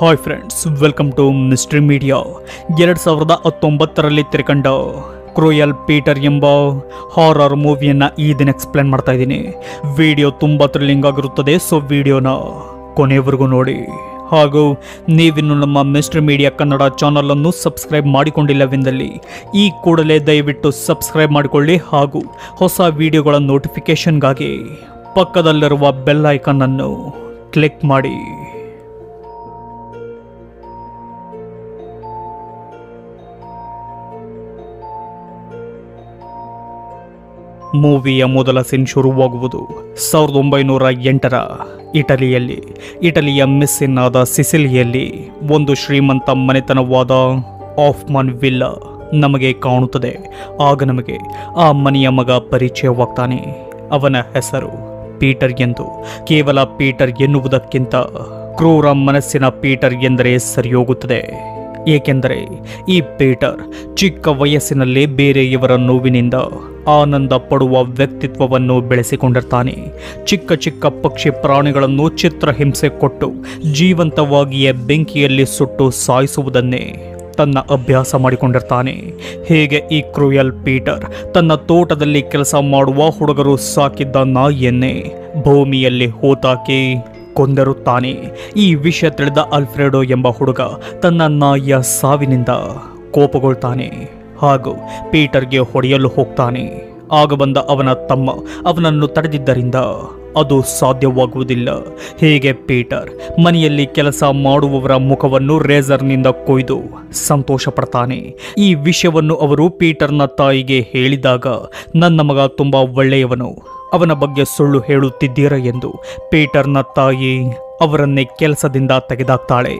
Hi friends, welcome to mystery media. 2019ರಲ್ಲಿ ತೆರೆಕಂಡ cruel Peter ಎಂಬ ಹಾರರ್ ಮೂವಿಯನ್ನು ಈ ದಿನ ಎಕ್ಸ್ಪ್ಲೇನ್ ಮಾಡ್ತಾ ಇದ್ದೀನಿ. ವಿಡಿಯೋ ತುಂಬ ಥ್ರಿಲ್ಲಿಂಗ್ ಆಗಿರುತ್ತದೆ, ಸೊ ವಿಡಿಯೋನ ಕೊನೆವರೆಗೂ ನೋಡಿ. ಹಾಗೂ ನೀವಿನ್ನು ನಮ್ಮ ಮಿಸ್ಟ್ರಿ ಮೀಡಿಯಾ ಕನ್ನಡ ಚಾನಲನ್ನು ಸಬ್ಸ್ಕ್ರೈಬ್ ಮಾಡಿಕೊಂಡಿಲ್ಲವೆಂದಲ್ಲಿ ಈ ಕೂಡಲೇ ದಯವಿಟ್ಟು ಸಬ್ಸ್ಕ್ರೈಬ್ ಮಾಡಿಕೊಳ್ಳಿ. ಹಾಗೂ ಹೊಸ ವಿಡಿಯೋಗಳ ನೋಟಿಫಿಕೇಷನ್ಗಾಗಿ ಪಕ್ಕದಲ್ಲಿರುವ ಬೆಲ್ ಐಕನ್ನನ್ನು ಕ್ಲಿಕ್ ಮಾಡಿ. ಮೂವಿಯ ಮೊದಲ ಸೀನ್ ಶುರುವಾಗುವುದು 1908ರ ಇಟಲಿಯಲ್ಲಿ. ಇಟಲಿಯ ಮಿಸ್ಸಿನ್ ಆದ ಸಿಸಿಲಿಯಲ್ಲಿ ಒಂದು ಶ್ರೀಮಂತ ಮನೆತನವಾದ ಆಫ್ಮನ್ ವಿಲ್ಲಾ ನಮಗೆ ಕಾಣುತ್ತದೆ. ಆಗ ನಮಗೆ ಆ ಮನೆಯ ಮಗ ಪರಿಚಯವಾಗ್ತಾನೆ. ಅವನ ಹೆಸರು ಪೀಟರ್ ಎಂದು. ಕೇವಲ ಪೀಟರ್ ಎನ್ನುವುದಕ್ಕಿಂತ ಕ್ರೂರ ಮನಸ್ಸಿನ ಪೀಟರ್ ಎಂದರೆ ಸರಿಯೋಗುತ್ತದೆ. ಏಕೆಂದರೆ ಈ ಪೀಟರ್ ಚಿಕ್ಕ ವಯಸ್ಸಿನಲ್ಲಿ ಬೇರೆಯವರ ನೋವಿನಿಂದ ಆನಂದ ಪಡುವ ವ್ಯಕ್ತಿತ್ವವನ್ನು ಬೆಳೆಸಿಕೊಂಡಿರ್ತಾನೆ. ಚಿಕ್ಕ ಚಿಕ್ಕ ಪಕ್ಷಿ ಪ್ರಾಣಿಗಳನ್ನು ಚಿತ್ರಹಿಂಸೆ ಕೊಟ್ಟು ಜೀವಂತವಾಗಿಯೇ ಬೆಂಕಿಯಲ್ಲಿ ಸುಟ್ಟು ಸಾಯಿಸುವುದನ್ನೇ ತನ್ನ ಅಭ್ಯಾಸ ಮಾಡಿಕೊಂಡಿರ್ತಾನೆ. ಹೀಗೆ ಈ ಕ್ರೂಯಲ್ ಪೀಟರ್ ತನ್ನ ತೋಟದಲ್ಲಿ ಕೆಲಸ ಮಾಡುವ ಹುಡುಗರು ಸಾಕಿದ್ದ ನಾಯಿಯನ್ನೇ ಭೂಮಿಯಲ್ಲಿ ಹೂತಾಕಿ ಕೊಂದಿರುತ್ತಾನೆ. ಈ ವಿಷಯ ತಿಳಿದ ಅಲ್ಫ್ರೆಡೋ ಎಂಬ ಹುಡುಗ ತನ್ನ ನಾಯಿಯ ಸಾವಿನಿಂದ ಕೋಪಗೊಳ್ತಾನೆ ಹಾಗೂ ಪೀಟರ್ಗೆ ಹೊಡೆಯಲು ಹೋಗ್ತಾನೆ. ಆಗ ಬಂದ ಅವನ ತಮ್ಮ ಅವನನ್ನು ತಡೆದಿದ್ದರಿಂದ ಅದು ಸಾಧ್ಯವಾಗುವುದಿಲ್ಲ. ಹೀಗೆ ಪೀಟರ್ ಮನೆಯಲ್ಲಿ ಕೆಲಸ ಮಾಡುವವರ ಮುಖವನ್ನು ರೇಸರ್ನಿಂದ ಕೊಯ್ದು ಸಂತೋಷ ಪಡ್ತಾನೆ. ಈ ವಿಷಯವನ್ನು ಅವರು ಪೀಟರ್ನ ತಾಯಿಗೆ ಹೇಳಿದಾಗ, ನನ್ನ ಮಗ ತುಂಬ ಒಳ್ಳೆಯವನು, ಅವನ ಬಗ್ಗೆ ಸುಳ್ಳು ಹೇಳುತ್ತಿದ್ದೀರಾ ಎಂದು ಪೀಟರ್ನ ತಾಯಿ ಅವರನ್ನೇ ಕೆಲಸದಿಂದ ತೆಗೆದಾಕ್ತಾಳೆ.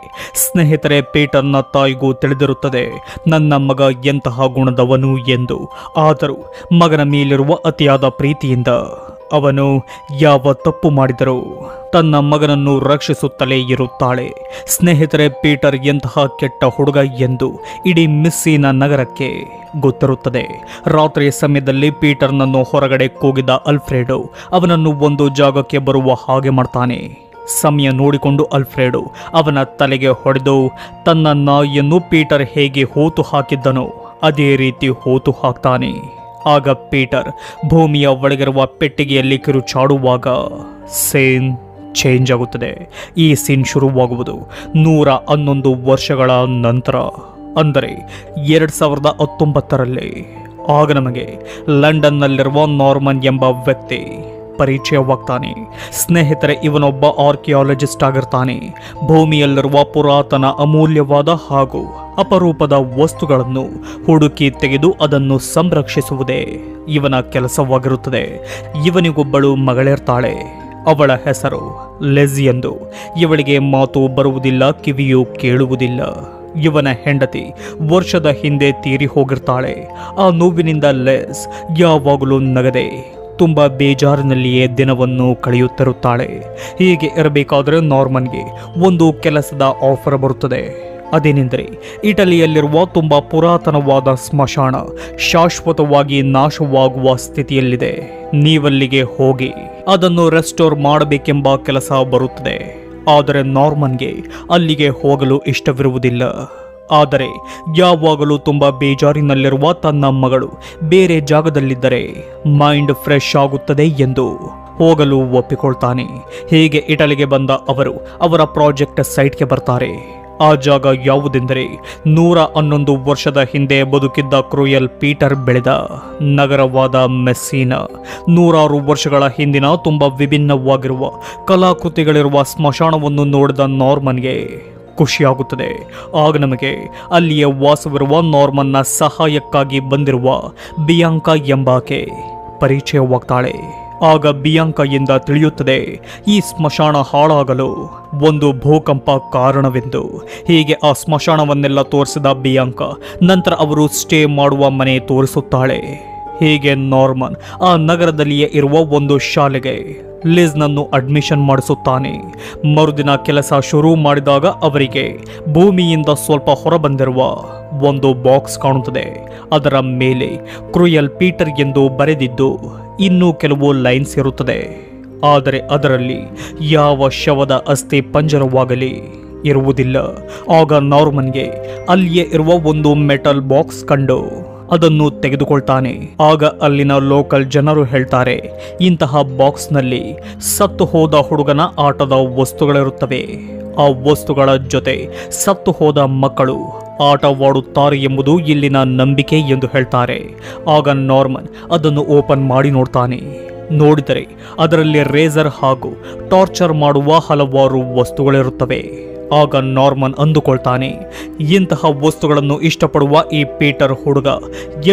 ಸ್ನೇಹಿತರೆ, ಪೀಟರ್ನ ತಾಯಿಗೂ ತಿಳಿದಿರುತ್ತದೆ ನನ್ನ ಮಗ ಎಂತಹ ಗುಣದವನು ಎಂದು. ಆದರೂ ಮಗನ ಮೇಲಿರುವ ಅತಿಯಾದ ಪ್ರೀತಿಯಿಂದ ಅವನು ಯಾವ ತಪ್ಪು ಮಾಡಿದರೂ ತನ್ನ ಮಗನನ್ನು ರಕ್ಷಿಸುತ್ತಲೇ ಇರುತ್ತಾಳೆ. ಸ್ನೇಹಿತರೆ, ಪೀಟರ್ ಎಂತಹ ಕೆಟ್ಟ ಹುಡುಗ ಎಂದು ಇಡೀ ಮಿಸ್ಸಿನ ನಗರಕ್ಕೆ ಗೊತ್ತಿರುತ್ತದೆ. ರಾತ್ರಿ ಸಮಯದಲ್ಲಿ ಪೀಟರ್ನನ್ನು ಹೊರಗಡೆ ಕೂಗಿದ ಅಲ್ಫ್ರೆಡೋ ಅವನನ್ನು ಒಂದು ಜಾಗಕ್ಕೆ ಬರುವ ಹಾಗೆ ಮಾಡ್ತಾನೆ. ಸಮಯ ನೋಡಿಕೊಂಡು ಅಲ್ಫ್ರೆಡೋ ಅವನ ತಲೆಗೆ ಹೊಡೆದು ತನ್ನ ನಾಯಿಯನ್ನು ಪೀಟರ್ ಹೇಗೆ ಹೂತು ಹಾಕಿದ್ದನೋ ಅದೇ ರೀತಿ ಹೂತು ಹಾಕ್ತಾನೆ. ಆಗ ಪೀಟರ್ ಭೂಮಿಯ ಒಳಗಿರುವ ಪೆಟ್ಟಿಗೆಯಲ್ಲಿ ಕಿರುಚಾಡುವಾಗ ಸೀನ್ ಚೇಂಜ್ ಆಗುತ್ತದೆ. ಈ ಸೀನ್ ಶುರುವಾಗುವುದು 111 ವರ್ಷಗಳ ನಂತರ, ಅಂದರೆ 2019ರಲ್ಲಿ. ಆಗ ನಮಗೆ ಲಂಡನ್ನಲ್ಲಿರುವ ನಾರ್ಮನ್ ಎಂಬ ವ್ಯಕ್ತಿ ಪರಿಚಯವಾಗ್ತಾನೆ. ಸ್ನೇಹಿತರೆ, ಇವನೊಬ್ಬ ಆರ್ಕಿಯಾಲಜಿಸ್ಟ್ ಆಗಿರ್ತಾನೆ. ಭೂಮಿಯಲ್ಲಿರುವ ಪುರಾತನ ಅಮೂಲ್ಯವಾದ ಹಾಗೂ ಅಪರೂಪದ ವಸ್ತುಗಳನ್ನು ಹುಡುಕಿ ತೆಗೆದು ಅದನ್ನು ಸಂರಕ್ಷಿಸುವುದೇ ಇವನ ಕೆಲಸವಾಗಿರುತ್ತದೆ. ಇವನಿಗೊಬ್ಬಳು ಮಗಳಿರ್ತಾಳೆ. ಅವಳ ಹೆಸರು ಲೆಸ್ ಎಂದು. ಇವಳಿಗೆ ಮಾತು ಬರುವುದಿಲ್ಲ, ಕಿವಿಯೂ ಕೇಳುವುದಿಲ್ಲ. ಇವನ ಹೆಂಡತಿ ವರ್ಷದ ಹಿಂದೆ ತೀರಿ ಹೋಗಿರ್ತಾಳೆ. ಆ ನೋವಿನಿಂದ ಲೆಸ್ ಯಾವಾಗಲೂ ನಗದೆ ತುಂಬ ಬೇಜಾರಿನಲ್ಲಿಯೇ ದಿನವನ್ನು ಕಳೆಯುತ್ತಿರುತ್ತಾಳೆ. ಹೀಗೆ ಇರಬೇಕಾದರೆ ನಾರ್ಮನ್ಗೆ ಒಂದು ಕೆಲಸದ ಆಫರ್ ಬರುತ್ತದೆ. ಅದೇನೆಂದರೆ, ಇಟಲಿಯಲ್ಲಿರುವ ತುಂಬ ಪುರಾತನವಾದ ಸ್ಮಶಾನ ಶಾಶ್ವತವಾಗಿ ನಾಶವಾಗುವ ಸ್ಥಿತಿಯಲ್ಲಿದೆ. ನೀವಲ್ಲಿಗೆ ಹೋಗಿ ಅದನ್ನು ರೆಸ್ಟೋರ್ ಮಾಡಬೇಕೆಂಬ ಕೆಲಸ ಬರುತ್ತದೆ. ಆದರೆ ನಾರ್ಮನ್ಗೆ ಅಲ್ಲಿಗೆ ಹೋಗಲು ಇಷ್ಟವಿರುವುದಿಲ್ಲ. ಆದರೆ ಯಾವಾಗಲೂ ತುಂಬ ಬೇಜಾರಿನಲ್ಲಿರುವ ತನ್ನ ಮಗಳು ಬೇರೆ ಜಾಗದಲ್ಲಿದ್ದರೆ ಮೈಂಡ್ ಫ್ರೆಶ್ ಆಗುತ್ತದೆ ಎಂದು ಹೋಗಲು ಒಪ್ಪಿಕೊಳ್ತಾನೆ. ಹೀಗೆ ಇಟಲಿಗೆ ಬಂದ ಅವರು ಅವರ ಪ್ರಾಜೆಕ್ಟ್ ಸೈಟ್ಗೆ ಬರ್ತಾರೆ. ಆ ಜಾಗ ಯಾವುದೆಂದರೆ 111 ವರ್ಷದ ಹಿಂದೆ ಬದುಕಿದ್ದ ಕ್ರೂಯಲ್ ಪೀಟರ್ ಬೆಳೆದ ನಗರವಾದ ಮೆಸ್ಸಿನಾ. 100 ವರ್ಷಗಳ ಹಿಂದಿನ ತುಂಬ ವಿಭಿನ್ನವಾಗಿರುವ ಕಲಾಕೃತಿಗಳಿರುವ ಸ್ಮಶಾನವನ್ನು ನೋಡಿದ ನಾರ್ಮನ್ಗೆ ಖುಷಿಯಾಗುತ್ತದೆ. ಆಗ ನಮಗೆ ಅಲ್ಲಿಯೇ ವಾಸವಿರುವ ನಾರ್ಮನ್ನ ಸಹಾಯಕ್ಕಾಗಿ ಬಂದಿರುವ ಬಿಯಾಂಕಾ ಎಂಬಾಕೆ ಪರಿಚಯವಾಗ್ತಾಳೆ. ಆಗ ಬಿಯಾಂಕಾಯಿಂದ ತಿಳಿಯುತ್ತದೆ ಈ ಸ್ಮಶಾನ ಹಾಳಾಗಲು ಒಂದು ಭೂಕಂಪ ಕಾರಣವೆಂದು. ಹೀಗೆ ಆ ಸ್ಮಶಾನವನ್ನೆಲ್ಲ ತೋರಿಸಿದ ಬಿಯಾಂಕಾ ನಂತರ ಅವರು ಸ್ಟೇ ಮಾಡುವ ಮನೆ ತೋರಿಸುತ್ತಾಳೆ. ಹೀಗೆ ನಾರ್ಮನ್ ಆ ನಗರದಲ್ಲಿಯೇ ಇರುವ ಒಂದು ಶಾಲೆಗೆ ಲಿಜ್ನನ್ನು ಅಡ್ಮಿಷನ್ ಮಾಡಿಸುತ್ತಾನೆ. ಮರುದಿನ ಕೆಲಸ ಶುರು ಮಾಡಿದಾಗ ಅವರಿಗೆ ಭೂಮಿಯಿಂದ ಸ್ವಲ್ಪ ಹೊರಬಂದಿರುವ ಒಂದು ಬಾಕ್ಸ್ ಕಾಣುತ್ತದೆ. ಅದರ ಮೇಲೆ ಕ್ರೂಯಲ್ ಪೀಟರ್ ಎಂದು ಬರೆದಿದ್ದು ಇನ್ನೂ ಕೆಲವು ಲೈನ್ಸ್ ಇರುತ್ತದೆ. ಆದರೆ ಅದರಲ್ಲಿ ಯಾವ ಶವದ ಅಸ್ಥಿ ಪಂಜರವಾಗಲಿ ಇರುವುದಿಲ್ಲ. ಆಗ ನಾರ್ಮನ್ಗೆ ಅಲ್ಲಿಯೇ ಇರುವ ಒಂದು ಮೆಟಲ್ ಬಾಕ್ಸ್ ಕಂಡು ಅದನ್ನು ತೆಗೆದುಕೊಳ್ತಾನೆ. ಆಗ ಅಲ್ಲಿನ ಲೋಕಲ್ ಜನರು ಹೇಳ್ತಾರೆ, ಇಂತಹ ಬಾಕ್ಸ್ನಲ್ಲಿ ಸತ್ತು ಹೋದ ಹುಡುಗನ ಆಟದ ವಸ್ತುಗಳಿರುತ್ತವೆ. ಆ ವಸ್ತುಗಳ ಜೊತೆ ಸತ್ತು ಹೋದ ಮಕ್ಕಳು ಆಟವಾಡುತ್ತಾರೆ ಎಂಬುದು ಇಲ್ಲಿನ ನಂಬಿಕೆ ಎಂದು ಹೇಳ್ತಾರೆ. ಆಗ ನಾರ್ಮನ್ ಅದನ್ನು ಓಪನ್ ಮಾಡಿ ನೋಡ್ತಾನೆ. ನೋಡಿದರೆ ಅದರಲ್ಲಿ ರೇಸರ್ ಹಾಗೂ ಟಾರ್ಚರ್ ಮಾಡುವ ಹಲವಾರು ವಸ್ತುಗಳಿರುತ್ತವೆ. ಆಗ ನಾರ್ಮನ್ ಅಂದುಕೊಳ್ತಾನೆ, ಇಂತಹ ವಸ್ತುಗಳನ್ನು ಇಷ್ಟಪಡುವ ಈ ಪೀಟರ್ ಹುಡುಗ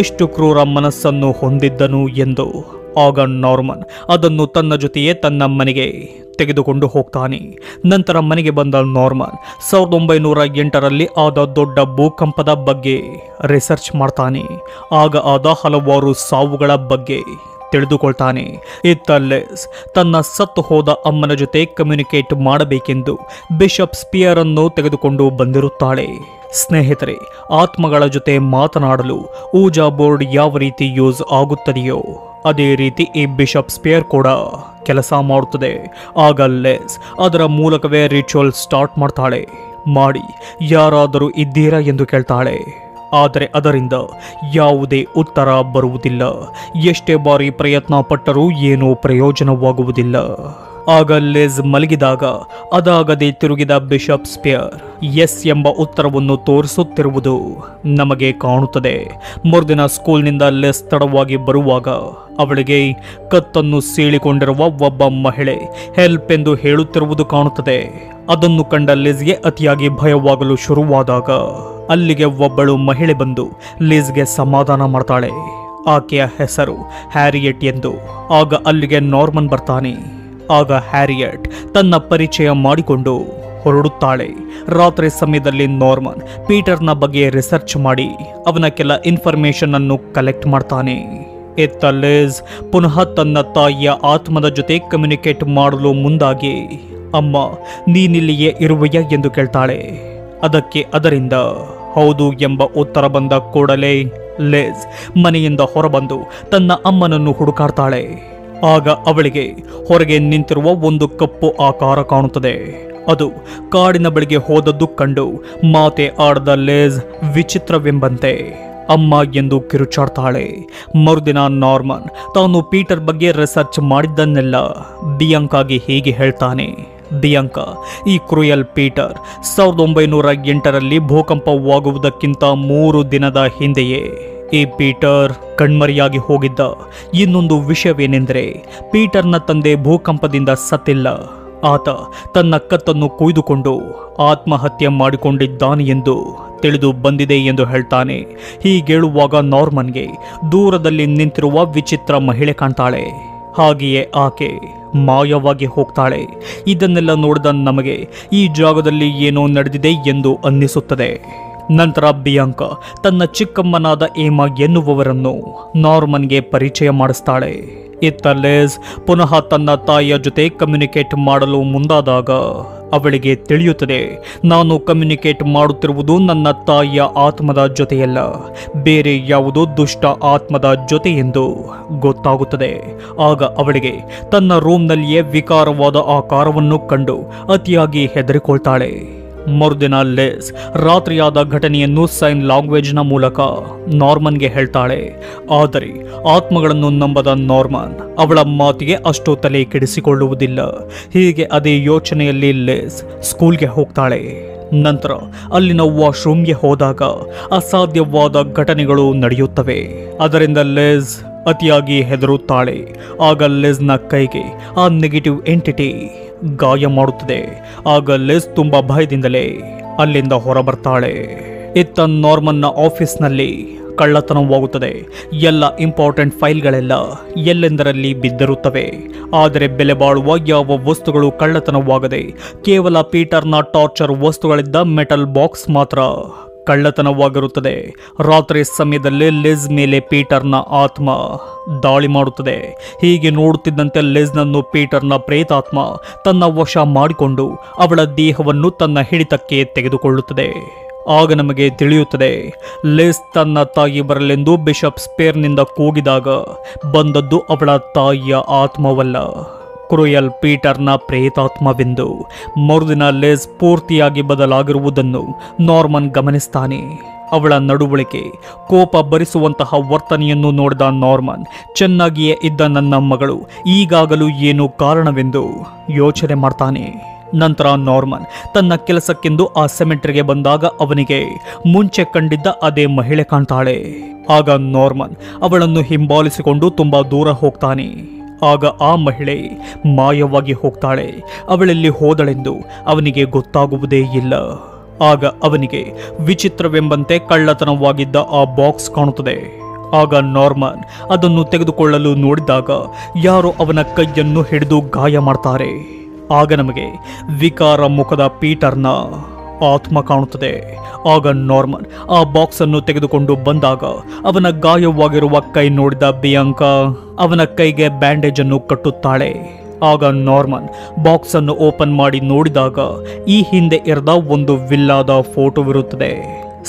ಎಷ್ಟು ಕ್ರೂರ ಮನಸ್ಸನ್ನು ಹೊಂದಿದ್ದನು ಎಂದು. ಆಗ ನಾರ್ಮನ್ ಅದನ್ನು ತನ್ನ ಜೊತೆಯೇ ತನ್ನ ಮನೆಗೆ ತೆಗೆದುಕೊಂಡು ಹೋಗ್ತಾನೆ. ನಂತರ ಮನೆಗೆ ಬಂದ ನಾರ್ಮನ್ 1908ರಲ್ಲಿ ಆದ ದೊಡ್ಡ ಭೂಕಂಪದ ಬಗ್ಗೆ ರಿಸರ್ಚ್ ಮಾಡ್ತಾನೆ. ಆಗ ಆದ ಹಲವಾರು ಸಾವುಗಳ ಬಗ್ಗೆ ತಿಳಿದುಕೊಳ್ತಾನೆ. ಇತ್ತ ಲೆಸ್ ತನ್ನ ಸತ್ತು ಹೋದ ಅಮ್ಮನ ಜೊತೆ ಕಮ್ಯುನಿಕೇಟ್ ಮಾಡಬೇಕೆಂದು ಬಿಷಪ್ ಸ್ಪಿಯರ್ ಅನ್ನು ತೆಗೆದುಕೊಂಡು ಬಂದಿರುತ್ತಾಳೆ. ಸ್ನೇಹಿತರೆ, ಆತ್ಮಗಳ ಜೊತೆ ಮಾತನಾಡಲು ಊಜಾ ಬೋರ್ಡ್ ಯಾವ ರೀತಿ ಯೂಸ್ ಆಗುತ್ತದೆಯೋ ಅದೇ ರೀತಿ ಈ ಬಿಷಪ್ ಸ್ಪಿಯರ್ ಕೂಡ ಕೆಲಸ ಮಾಡುತ್ತದೆ. ಆಗ ಲೆಸ್ ಅದರ ಮೂಲಕವೇ ರಿಚುವಲ್ ಸ್ಟಾರ್ಟ್ ಮಾಡ್ತಾಳೆ. ಮಾಡಿ ಯಾರಾದರೂ ಇದ್ದೀರಾ ಎಂದು ಕೇಳ್ತಾಳೆ. ಆದರೆ ಅದರಿಂದ ಯಾವುದೇ ಉತ್ತರ ಬರುವುದಿಲ್ಲ. ಎಷ್ಟೇ ಬಾರಿ ಪ್ರಯತ್ನ ಪಟ್ಟರೂ ಏನೂ ಪ್ರಯೋಜನವಾಗುವುದಿಲ್ಲ. ಆಗ ಲೆಸ್ ಮಲಗಿದಾಗ ಅದಾಗದೆ ತಿರುಗಿದ ಬಿಷಪ್ ಸ್ಪಿಯರ್ ಎಸ್ ಎಂಬ ಉತ್ತರವನ್ನು ತೋರಿಸುತ್ತಿರುವುದು ನಮಗೆ ಕಾಣುತ್ತದೆ. ಮರುದಿನ ಸ್ಕೂಲ್ನಿಂದ ಲೆಸ್ ತಡವಾಗಿ ಬರುವಾಗ ಅವಳಿಗೆ ಕತ್ತನ್ನು ಸೀಳಿಕೊಂಡಿರುವ ಒಬ್ಬ ಮಹಿಳೆ ಹೆಲ್ಪ್ ಎಂದು ಹೇಳುತ್ತಿರುವುದು ಕಾಣುತ್ತದೆ. ಅದನ್ನು ಕಂಡ ಲೆಸ್ಗೆ ಅತಿಯಾಗಿ ಭಯವಾಗಲು ಶುರುವಾದಾಗ ಅಲ್ಲಿಗೆ ಒಬ್ಬಳು ಮಹಿಳೆ ಬಂದು ಲೆಸ್ಗೆ ಸಮಾಧಾನ ಮಾಡ್ತಾಳೆ. ಆಕೆಯ ಹೆಸರು ಹ್ಯಾರಿಯೆಟ್ ಎಂದು. ಆಗ ಅಲ್ಲಿಗೆ ನಾರ್ಮನ್ ಬರ್ತಾನೆ. ಆಗ ಹ್ಯಾರಿಯೆಟ್ ತನ್ನ ಪರಿಚಯ ಮಾಡಿಕೊಂಡು ಹೊರಡುತ್ತಾಳೆ. ರಾತ್ರಿ ಸಮಯದಲ್ಲಿ ನಾರ್ಮನ್ ಪೀಟರ್ನ ಬಗ್ಗೆ ರಿಸರ್ಚ್ ಮಾಡಿ ಅವನ ಕೆಲ ಇನ್ಫಾರ್ಮೇಶನ್ ಅನ್ನು ಕಲೆಕ್ಟ್ ಮಾಡ್ತಾನೆ. ಇತ್ತ ಲೆಸ್ ಪುನಃ ತನ್ನ ತಾಯಿಯ ಆತ್ಮದ ಜೊತೆ ಕಮ್ಯುನಿಕೇಟ್ ಮಾಡಲು ಮುಂದಾಗಿ, ಅಮ್ಮ ನೀನಿಲ್ಲಿಯೇ ಇರುವೆಯಾ ಎಂದು ಕೇಳ್ತಾಳೆ. ಅದಕ್ಕೆ ಅದರಿಂದ ಹೌದು ಎಂಬ ಉತ್ತರ ಬಂದ ಕೂಡಲೇ ಲೆಸ್ ಮನೆಯಿಂದ ಹೊರಬಂದು ತನ್ನ ಅಮ್ಮನನ್ನು ಹುಡುಕಾಡ್ತಾಳೆ. ಆಗ ಅವಳಿಗೆ ಹೊರಗೆ ನಿಂತಿರುವ ಒಂದು ಕಪ್ಪು ಆಕಾರ ಕಾಣುತ್ತದೆ. ಅದು ಕಾಡಿನ ಬಳಿಗೆ ಹೋದದ್ದು ಕಂಡು ಮಾತೆ ಆಡದ ಲೆಸ್ ವಿಚಿತ್ರವೆಂಬಂತೆ ಅಮ್ಮ ಎಂದು ಕಿರುಚಾಡ್ತಾಳೆ. ಮರುದಿನ ನಾರ್ಮನ್ ತಾನು ಪೀಟರ್ ಬಗ್ಗೆ ರಿಸರ್ಚ್ ಮಾಡಿದ್ದನ್ನೆಲ್ಲ ಬಿಯಾಂಕಾಗೆ ಹೀಗೆ ಹೇಳ್ತಾನೆ. ಬಿಯಾಂಕಾ, ಈ ಕ್ರೂಯಲ್ ಪೀಟರ್ 1908ರಲ್ಲಿ ಭೂಕಂಪವಾಗುವುದಕ್ಕಿಂತ 3 ದಿನದ ಹಿಂದೆಯೇ ಈ ಪೀಟರ್ ಕಣ್ಮರೆಯಾಗಿ ಹೋಗಿದ್ದ. ಇನ್ನೊಂದು ವಿಷಯವೇನೆಂದರೆ ಪೀಟರ್ನ ತಂದೆ ಭೂಕಂಪದಿಂದ ಸತ್ತಿಲ್ಲ. ಆತ ತನ್ನ ಕತ್ತನ್ನು ಕೊಯ್ದುಕೊಂಡು ಆತ್ಮಹತ್ಯೆ ಮಾಡಿಕೊಂಡಿದ್ದಾನೆ ಎಂದು ತಿಳಿದು ಬಂದಿದೆ ಎಂದು ಹೇಳ್ತಾನೆ. ಹೀಗೇಳುವಾಗ ನಾರ್ಮನ್ಗೆ ದೂರದಲ್ಲಿ ನಿಂತಿರುವ ವಿಚಿತ್ರ ಮಹಿಳೆ ಕಾಣ್ತಾಳೆ. ಹಾಗೆಯೇ ಆಕೆ ಮಾಯವಾಗಿ ಹೋಗ್ತಾಳೆ. ಇದನ್ನೆಲ್ಲ ನೋಡಿದ ನಮಗೆ ಈ ಜಾಗದಲ್ಲಿ ಏನೋ ನಡೆದಿದೆ ಎಂದು ಅನ್ನಿಸುತ್ತದೆ. ನಂತರ ಬಿಯಾಂಕಾ ತನ್ನ ಚಿಕ್ಕಮ್ಮನಾದ ಏಮಾ ಎನ್ನುವವರನ್ನು ನಾರ್ಮನ್ಗೆ ಪರಿಚಯ ಮಾಡಿಸ್ತಾಳೆ. ಇತ್ತ ಲೆಸ್ ಪುನಃ ತನ್ನ ತಾಯಿಯ ಜೊತೆ ಕಮ್ಯುನಿಕೇಟ್ ಮಾಡಲು ಮುಂದಾದಾಗ ಅವಳಿಗೆ ತಿಳಿಯುತ್ತದೆ, ನಾನು ಕಮ್ಯುನಿಕೇಟ್ ಮಾಡುತ್ತಿರುವುದು ನನ್ನ ತಾಯಿಯ ಆತ್ಮದ ಜೊತೆಯಲ್ಲ, ಬೇರೆ ಯಾವುದೋ ದುಷ್ಟ ಆತ್ಮದ ಜೊತೆ ಎಂದು ಗೊತ್ತಾಗುತ್ತದೆ. ಆಗ ಅವಳಿಗೆ ತನ್ನ ರೂಮ್ನಲ್ಲಿಯೇ ವಿಕಾರವಾದ ಆಕಾರವನ್ನು ಕಂಡು ಅತಿಯಾಗಿ ಹೆದರಿಕೊಳ್ತಾಳೆ. ಮರುದಿನ ಲೆಸ್ ರಾತ್ರಿಯಾದ ಘಟನೆಯನ್ನು ಸೈನ್ ಲ್ಯಾಂಗ್ವೇಜ್ನ ಮೂಲಕ ನಾರ್ಮನ್ಗೆ ಹೇಳ್ತಾಳೆ. ಆದರೆ ಆತ್ಮಗಳನ್ನು ನಂಬದ ನಾರ್ಮನ್ ಅವಳ ಮಾತಿಗೆ ಅಷ್ಟು ತಲೆ ಕೆಡಿಸಿಕೊಳ್ಳುವುದಿಲ್ಲ. ಹೀಗೆ ಅದೇ ಯೋಚನೆಯಲ್ಲಿ ಲೆಸ್ ಸ್ಕೂಲ್ಗೆ ಹೋಗ್ತಾಳೆ. ನಂತರ ಅಲ್ಲಿನ ವಾಶ್ರೂಮ್ಗೆ ಹೋದಾಗ ಅಸಾಧ್ಯವಾದ ಘಟನೆಗಳು ನಡೆಯುತ್ತವೆ. ಅದರಿಂದ ಲೆಸ್ ಅತಿಯಾಗಿ ಹೆದರುತ್ತಾಳೆ. ಆಗ ಲೆಸ್ನ ಕೈಗೆ ಆ ನೆಗೆಟಿವ್ ಎಂಟಿಟಿ ಗಾಯ ಮಾಡುತ್ತದೆ. ಆಗ ಲೆಸ್ ತುಂಬಾ ಭಯದಿಂದಲೇ ಅಲ್ಲಿಂದ ಹೊರಬರ್ತಾಳೆ. ಇತ್ತ ನಾರ್ಮನ್ನ ಆಫೀಸ್ನಲ್ಲಿ ಕಳ್ಳತನವಾಗುತ್ತದೆ. ಎಲ್ಲ ಇಂಪಾರ್ಟೆಂಟ್ ಫೈಲ್ಗಳೆಲ್ಲ ಎಲ್ಲೆಂದರಲ್ಲಿ ಬಿದ್ದಿರುತ್ತವೆ. ಆದರೆ ಬೆಲೆ ಬಾಳುವ ಯಾವ ವಸ್ತುಗಳು ಕಳ್ಳತನವಾಗದೆ ಕೇವಲ ಪೀಟರ್ನ ಟಾರ್ಚರ್ ವಸ್ತುಗಳಿದ್ದ ಮೆಟಲ್ ಬಾಕ್ಸ್ ಮಾತ್ರ ಕಳ್ಳತನವಾಗಿರುತ್ತದೆ. ರಾತ್ರಿ ಸಮಯದಲ್ಲಿ ಲೆಸ್ ಮೇಲೆ ಪೀಟರ್ನ ಆತ್ಮ ದಾಳಿ ಮಾಡುತ್ತದೆ. ಹೀಗೆ ನೋಡುತ್ತಿದ್ದಂತೆ ಲೆಸ್ನನ್ನು ಪೀಟರ್ನ ಪ್ರೇತಾತ್ಮ ತನ್ನ ವಶ ಮಾಡಿಕೊಂಡು ಅವಳ ದೇಹವನ್ನು ತನ್ನ ಹಿಡಿತಕ್ಕೆ ತೆಗೆದುಕೊಳ್ಳುತ್ತದೆ. ಆಗ ನಮಗೆ ತಿಳಿಯುತ್ತದೆ, ಲೆಸ್ ತನ್ನ ತಾಯಿ ಬರಲೆಂದು ಬಿಷಪ್ ಸ್ಪೇರ್ನಿಂದ ಕೂಗಿದಾಗ ಬಂದದ್ದು ಅವಳ ತಾಯಿಯ ಆತ್ಮವಲ್ಲ, ಕ್ರೂಯಲ್ ಪೀಟರ್ನ ಪ್ರೇತಾತ್ಮವೆಂದು. ಮರುದಿನ ಲಿಜ್ ಪೂರ್ತಿಯಾಗಿ ಬದಲಾಗಿರುವುದನ್ನು ನಾರ್ಮನ್ ಗಮನಿಸ್ತಾನೆ. ಅವಳ ನಡವಳಿಕೆ, ಕೋಪ ಭರಿಸುವಂತಹ ವರ್ತನೆಯನ್ನು ನೋಡಿದ ನಾರ್ಮನ್, ಚೆನ್ನಾಗಿಯೇ ಇದ್ದ ನನ್ನ ಮಗಳು ಈಗಾಗಲೂ ಏನು ಕಾರಣವೆಂದು ಯೋಚನೆ ಮಾಡ್ತಾನೆ. ನಂತರ ನಾರ್ಮನ್ ತನ್ನ ಕೆಲಸಕ್ಕೆಂದು ಆ ಸೆಮೆಟ್ರಿಗೆ ಬಂದಾಗ ಅವನಿಗೆ ಮುಂಚೆ ಕಂಡಿದ್ದ ಅದೇ ಮಹಿಳೆ ಕಾಣ್ತಾಳೆ. ಆಗ ನಾರ್ಮನ್ ಅವಳನ್ನು ಹಿಂಬಾಲಿಸಿಕೊಂಡು ತುಂಬಾ ದೂರ ಹೋಗ್ತಾನೆ. ಆಗ ಆ ಮಹಿಳೆ ಮಾಯವಾಗಿ ಹೋಗ್ತಾಳೆ. ಅವಳೆಲ್ಲಿ ಹೋದಳೆಂದು ಅವನಿಗೆ ಗೊತ್ತಾಗುವುದೇ ಇಲ್ಲ. ಆಗ ಅವನಿಗೆ ವಿಚಿತ್ರವೆಂಬಂತೆ ಕಳ್ಳತನವಾಗಿದ್ದ ಆ ಬಾಕ್ಸ್ ಕಾಣುತ್ತದೆ. ಆಗ ನಾರ್ಮನ್ ಅದನ್ನು ತೆಗೆದುಕೊಳ್ಳಲು ನೋಡಿದಾಗ ಯಾರೋ ಅವನ ಕೈಯನ್ನು ಹಿಡಿದು ಗಾಯ ಮಾಡ್ತಾರೆ. ಆಗ ನಮಗೆ ವಿಕಾರ ಮುಖದ ಪೀಟರ್ನ ಆತ್ಮ ಕಾಣುತ್ತದೆ. ಆಗ ನಾರ್ಮನ್ ಆ ಬಾಕ್ಸ್ ಅನ್ನು ತೆಗೆದುಕೊಂಡು ಬಂದಾಗ ಅವನ ಗಾಯವಾಗಿರುವ ಕೈ ನೋಡಿದ ಬಿಯಾಂಕಾ ಅವನ ಕೈಗೆ ಬ್ಯಾಂಡೇಜ್ ಅನ್ನು ಕಟ್ಟುತ್ತಾಳೆ. ಆಗ ನಾರ್ಮನ್ ಬಾಕ್ಸ್ ಅನ್ನು ಓಪನ್ ಮಾಡಿ ನೋಡಿದಾಗ ಈ ಹಿಂದೆ ಇರದ ಒಂದು ವಿಲ್ಲಾದ ಫೋಟೋವಿರುತ್ತದೆ.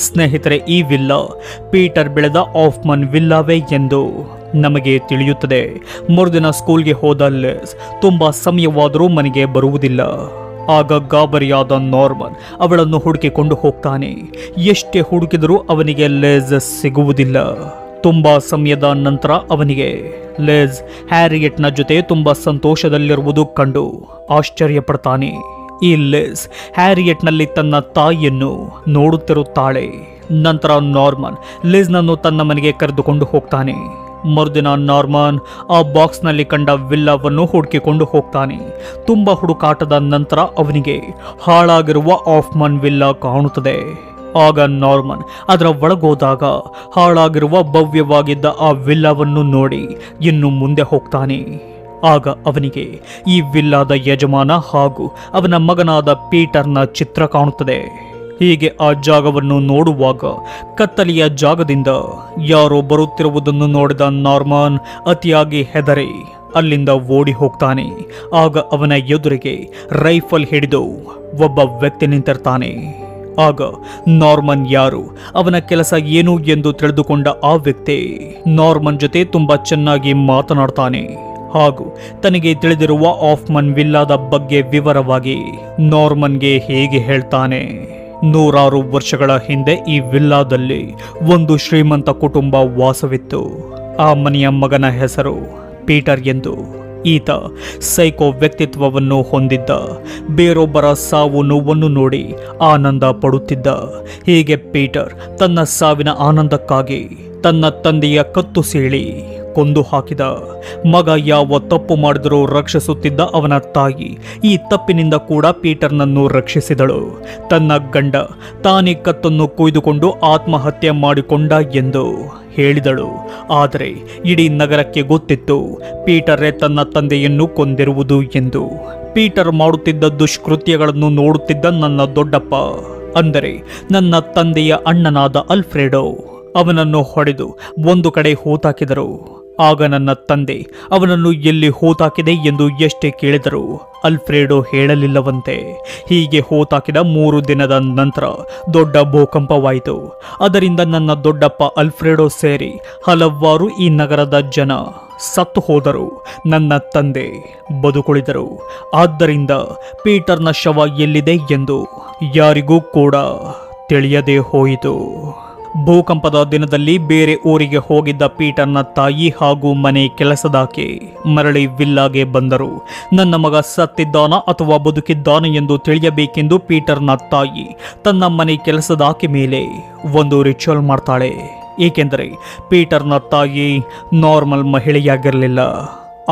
ಸ್ನೇಹಿತರೆ, ಈ ವಿಲ್ಲಾ ಪೀಟರ್ ಬೆಳೆದ ಆಫ್ಮನ್ ವಿಲ್ಲಾವೇ ಎಂದು ನಮಗೆ ತಿಳಿಯುತ್ತದೆ. ಮರುದಿನ ಸ್ಕೂಲ್ಗೆ ಹೋದ ಲಿಜ್ ತುಂಬಾ ಸಮಯವಾದರೂ ಮನೆಗೆ ಬರುವುದಿಲ್ಲ. ಆಗ ಗಾಬರಿಯಾದ ನಾರ್ಮನ್ ಅವಳನ್ನು ಹುಡುಕಿಕೊಂಡು ಹೋಗ್ತಾನೆ. ಎಷ್ಟೇ ಹುಡುಕಿದರೂ ಅವನಿಗೆ ಲಿಜ್ ಸಿಗುವುದಿಲ್ಲ. ತುಂಬಾ ಸಮಯದ ನಂತರ ಅವನಿಗೆ ಲಿಜ್ ಹ್ಯಾರಿಯೆಟ್ನ ಜೊತೆ ತುಂಬಾ ಸಂತೋಷದಲ್ಲಿರುವುದು ಕಂಡು ಆಶ್ಚರ್ಯ ಪಡ್ತಾನೆ. ಈ ಲಿಜ್ ಹ್ಯಾರಿಯೆಟ್ನಲ್ಲಿ ತನ್ನ ತಾಯಿಯನ್ನು ನೋಡುತ್ತಿರುತ್ತಾಳೆ. ನಂತರ ನಾರ್ಮನ್ ಲಿಜ್ನನ್ನು ತನ್ನ ಮನೆಗೆ ಕರೆದುಕೊಂಡು ಹೋಗ್ತಾನೆ. ಮರುದಿನ ನಾರ್ಮನ್ ಆ ಬಾಕ್ಸ್ನಲ್ಲಿ ಕಂಡ ವಿಲ್ಲಾವನ್ನು ಹುಡುಕಿಕೊಂಡು ಹೋಗ್ತಾನೆ. ತುಂಬಾ ಹುಡುಕಾಟದ ನಂತರ ಅವನಿಗೆ ಹಾಳಾಗಿರುವ ಆಫ್ಮನ್ ವಿಲ್ಲಾ ಕಾಣುತ್ತದೆ. ಆಗ ನಾರ್ಮನ್ ಅದರ ಒಳಗೋದಾಗ ಹಾಳಾಗಿರುವ ಭವ್ಯವಾಗಿದ್ದ ಆ ವಿಲ್ಲಾವನ್ನು ನೋಡಿ ಇನ್ನು ಮುಂದೆ ಹೋಗ್ತಾನೆ. ಆಗ ಅವನಿಗೆ ಈ ವಿಲ್ಲಾದ ಯಜಮಾನ ಹಾಗೂ ಅವನ ಮಗನಾದ ಪೀಟರ್ನ ಚಿತ್ರ ಕಾಣುತ್ತದೆ. ಹೀಗೆ ಆ ಜಾಗವನ್ನು ನೋಡುವಾಗ ಕತ್ತಲೆಯ ಜಾಗದಿಂದ ಯಾರೋ ಬರುತ್ತಿರುವುದನ್ನು ನೋಡಿದ ನಾರ್ಮನ್ ಅತಿಯಾಗಿ ಹೆದರಿ ಅಲ್ಲಿಂದ ಓಡಿ ಹೋಗ್ತಾನೆ. ಆಗ ಅವನ ಎದುರಿಗೆ ರೈಫಲ್ ಹಿಡಿದು ಒಬ್ಬ ವ್ಯಕ್ತಿ ನಿಂತಿರ್ತಾನೆ. ಆಗ ನಾರ್ಮನ್ ಯಾರು, ಅವನ ಕೆಲಸ ಏನು ಎಂದು ತಿಳಿದುಕೊಂಡ ಆ ವ್ಯಕ್ತಿ ನಾರ್ಮನ್ ಜೊತೆ ತುಂಬಾ ಚೆನ್ನಾಗಿ ಮಾತನಾಡ್ತಾನೆ ಹಾಗೂ ತನಗೆ ತಿಳಿದಿರುವ ಆಫ್ಮನ್ ವಿಲ್ಲಾದ ಬಗ್ಗೆ ವಿವರವಾಗಿ ನಾರ್ಮನ್ಗೆ ಹೇಗೆ ಹೇಳ್ತಾನೆ. 100 ವರ್ಷಗಳ ಹಿಂದೆ ಈ ವಿಲ್ಲಾದಲ್ಲಿ ಒಂದು ಶ್ರೀಮಂತ ಕುಟುಂಬ ವಾಸವಿತ್ತು. ಆ ಮನೆಯ ಮಗನ ಹೆಸರು ಪೀಟರ್ ಎಂದು. ಈತ ಸೈಕೋ ವ್ಯಕ್ತಿತ್ವವನ್ನು ಹೊಂದಿದ್ದ. ಬೇರೊಬ್ಬರ ಸಾವು ನೋವನ್ನು ನೋಡಿ ಆನಂದ ಪಡುತ್ತಿದ್ದ. ಹೀಗೆ ಪೀಟರ್ ತನ್ನ ಸಾವಿನ ಆನಂದಕ್ಕಾಗಿ ತನ್ನ ತಂದೆಯ ಕತ್ತು ಸೀಳಿ ಕೊಂದು ಹಾಕಿದ. ಮಗ ಯಾವ ತಪ್ಪು ಮಾಡಿದರೂ ರಕ್ಷಿಸುತ್ತಿದ್ದ ಅವನ ತಾಯಿ ಈ ತಪ್ಪಿನಿಂದ ಕೂಡ ಪೀಟರ್ನನ್ನು ರಕ್ಷಿಸಿದಳು. ತನ್ನ ಗಂಡ ತಾನೇ ಕತ್ತನ್ನು ಕೊಯ್ದುಕೊಂಡು ಆತ್ಮಹತ್ಯೆ ಮಾಡಿಕೊಂಡ ಎಂದು ಹೇಳಿದಳು. ಆದರೆ ಇಡೀ ನಗರಕ್ಕೆ ಗೊತ್ತಿತ್ತು ಪೀಟರೇ ತನ್ನ ತಂದೆಯನ್ನು ಕೊಂದಿರುವುದು ಎಂದು. ಪೀಟರ್ ಮಾಡುತ್ತಿದ್ದ ದುಷ್ಕೃತ್ಯಗಳನ್ನು ನೋಡುತ್ತಿದ್ದ ನನ್ನ ದೊಡ್ಡಪ್ಪ, ಅಂದರೆ ನನ್ನ ತಂದೆಯ ಅಣ್ಣನಾದ ಅಲ್ಫ್ರೆಡೋ, ಅವನನ್ನು ಹೊಡೆದು ಒಂದು ಕಡೆ ಹೂತಾಕಿದರು. ಆಗ ನನ್ನ ತಂದೆ ಅವನನ್ನು ಎಲ್ಲಿ ಹೂತಾಕಿದೆ ಎಂದು ಎಷ್ಟೇ ಕೇಳಿದರೂ ಅಲ್ಫ್ರೆಡೋ ಹೇಳಲಿಲ್ಲವಂತೆ. ಹೀಗೆ ಹೂತಾಕಿದ 3 ದಿನದ ನಂತರ ದೊಡ್ಡ ಭೂಕಂಪವಾಯಿತು. ಅದರಿಂದ ನನ್ನ ದೊಡ್ಡಪ್ಪ ಅಲ್ಫ್ರೆಡೋ ಸೇರಿ ಹಲವಾರು ಈ ನಗರದ ಜನ ಸತ್ತು ಹೋದರು. ನನ್ನ ತಂದೆ ಬದುಕುಳಿದರು. ಆದ್ದರಿಂದ ಪೀಟರ್ನ ಶವ ಎಲ್ಲಿದೆ ಎಂದು ಯಾರಿಗೂ ಕೂಡ ತಿಳಿಯದೇ ಹೋಯಿತು. ಭೂಕಂಪದ ದಿನದಲ್ಲಿ ಬೇರೆ ಊರಿಗೆ ಹೋಗಿದ್ದ ಪೀಟರ್ನ ತಾಯಿ ಹಾಗೂ ಮನೆ ಕೆಲಸದಾಕೆ ಮರಳಿ ವಿಲ್ಲಾಗೆ ಬಂದರು. ನನ್ನ ಮಗ ಸತ್ತಿದ್ದಾನ ಅಥವಾ ಬದುಕಿದ್ದಾನೆ ಎಂದು ತಿಳಿಯಬೇಕೆಂದು ಪೀಟರ್ನ ತಾಯಿ ತನ್ನ ಮನೆ ಕೆಲಸದಾಕೆ ಮೇಲೆ ಒಂದು ರಿಚುವಲ್ ಮಾಡ್ತಾಳೆ. ಏಕೆಂದರೆ ಪೀಟರ್ನ ತಾಯಿ ನಾರ್ಮಲ್ ಮಹಿಳೆಯಾಗಿರಲಿಲ್ಲ.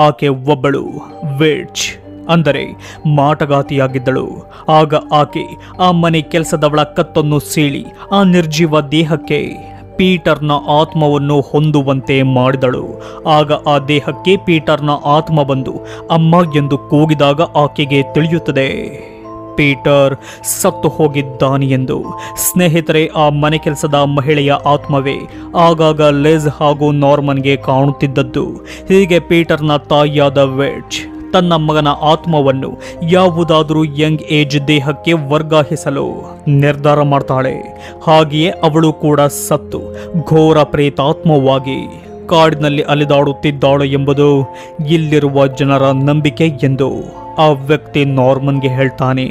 ಆಕೆ ಒಬ್ಬಳು ವಿಚ್, ಅಂದರೆ ಮಾಟಗಾತಿಯಾಗಿದ್ದಳು. ಆಗ ಆಕೆ ಆ ಮನೆ ಕೆಲಸದವಳ ಕತ್ತನ್ನು ಸೀಳಿ ಆ ನಿರ್ಜೀವ ದೇಹಕ್ಕೆ ಪೀಟರ್ನ ಆತ್ಮವನ್ನು ಹೊಂದುವಂತೆ ಮಾಡಿದಳು. ಆಗ ಆ ದೇಹಕ್ಕೆ ಪೀಟರ್ನ ಆತ್ಮ ಬಂದು ಅಮ್ಮ ಎಂದು ಕೂಗಿದಾಗ ಆಕೆಗೆ ತಿಳಿಯುತ್ತದೆ ಪೀಟರ್ ಸತ್ತು ಹೋಗಿದ್ದಾನೆ ಎಂದು. ಸ್ನೇಹಿತರೆ, ಆ ಮನೆ ಕೆಲಸದ ಮಹಿಳೆಯ ಆತ್ಮವೇ ಆಗಾಗ ಲಿಜ್ ಹಾಗೂ ನಾರ್ಮನ್ಗೆ ಕಾಣುತ್ತಿದ್ದದ್ದು. ಹೀಗೆ ಪೀಟರ್ನ ತಾಯಿಯಾದ ವಿಚ್ ತನ್ನ ಮಗನ ಆತ್ಮವನ್ನು ಯಾವುದಾದರೂ ಯಂಗ್ ಏಜ್ ದೇಹಕ್ಕೆ ವರ್ಗಾಯಿಸಲು ನಿರ್ಧಾರ ಮಾಡ್ತಾಳೆ. ಹಾಗೆಯೇ ಅವಳು ಕೂಡ ಸತ್ತು ಘೋರ ಪ್ರೇತಾತ್ಮವಾಗಿ ಕಾಡಿನಲ್ಲಿ ಅಲೆದಾಡುತ್ತಿದ್ದಾಳೆ ಎಂಬುದು ಇಲ್ಲಿರುವ ಜನರ ನಂಬಿಕೆ ಎಂದು ಆ ವ್ಯಕ್ತಿ ನಾರ್ಮನ್ಗೆ ಹೇಳ್ತಾನೆ.